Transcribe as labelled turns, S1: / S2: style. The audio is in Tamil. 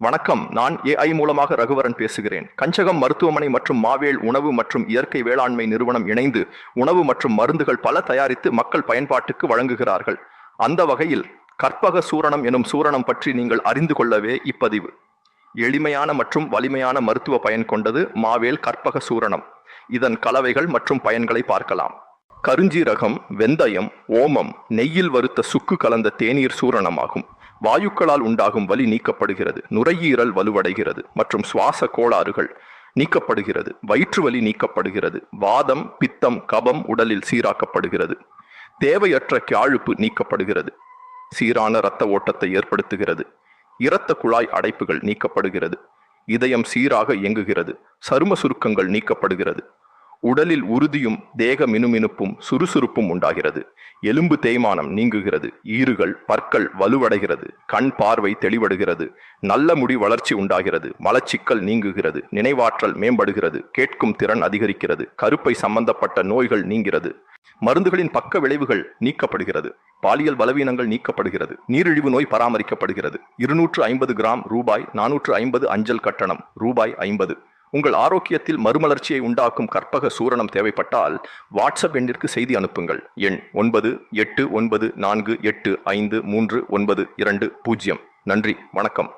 S1: வணக்கம். நான் AI மூலமாக ரகுவரன் பேசுகிறேன். கஞ்சகம் மருத்துவமனை மற்றும் மாவேல் உணவு மற்றும் இயற்கை வேளாண்மை நிறுவனம் இணைந்து உணவு மற்றும் மருந்துகள் பல தயாரித்து மக்கள் பயன்பாட்டுக்கு வழங்குகிறார்கள். அந்த வகையில் கற்பக சூரணம் எனும் சூரணம் பற்றி நீங்கள் அறிந்து கொள்ளவே இப்பதிவு. எளிமையான மற்றும் வலிமையான மருத்துவ பயன் கொண்டது மாவேல் கற்பக சூரணம். இதன் கலவைகள் மற்றும் பயன்களை பார்க்கலாம். கருஞ்சீரகம், வெந்தயம், ஓமம், நெய்யில் வறுத்த சுக்கு கலந்த தேநீர் சூரணமாகும். வாயுக்களால் உண்டாகும் வலி நீக்கப்படுகிறது, நுரையீரல் வலுவடைகிறது மற்றும் சுவாச கோளாறுகள் நீக்கப்படுகிறது, வயிற்று வலி நீக்கப்படுகிறது, வாதம், பித்தம், கபம் உடலில் சீராக்கப்படுகிறது, தேவையற்ற கியாழுப்பு நீக்கப்படுகிறது, சீரான இரத்த ஓட்டத்தை ஏற்படுத்துகிறது, இரத்த குழாய் அடைப்புகள் நீக்கப்படுகிறது, இதயம் சீராக இயங்குகிறது, சரும சுருக்கங்கள் நீக்கப்படுகிறது, உடலில் உறுதியும் தேக மினுமினுப்பும் சுறுசுறுப்பும் உண்டாகிறது, எலும்பு தேய்மானம் நீங்குகிறது, ஈறுகள் பற்கள் வலுவடைகிறது, கண் பார்வை தெளிவடுகிறது, நல்ல முடி வளர்ச்சி உண்டாகிறது, மலச்சிக்கல் நீங்குகிறது, நினைவாற்றல் மேம்படுகிறது, கேட்கும் திறன் அதிகரிக்கிறது, கருப்பை சம்பந்தப்பட்ட நோய்கள் நீங்கிறது, மருந்துகளின் பக்க விளைவுகள் நீக்கப்படுகிறது, பாலியல் பலவீனங்கள் நீக்கப்படுகிறது, நீரிழிவு நோய் பராமரிக்கப்படுகிறது. 250 கிராம் ரூபாய் 450 அஞ்சல் கட்டணம் ரூபாய் 50. உங்கள் ஆரோக்கியத்தில் மறுமலர்ச்சியை உண்டாக்கும் கற்பக சூரணம் தேவைப்பட்டால் வாட்ஸ்அப் எண்ணிற்கு செய்தி அனுப்புங்கள். எண் 9894853920. நன்றி, வணக்கம்.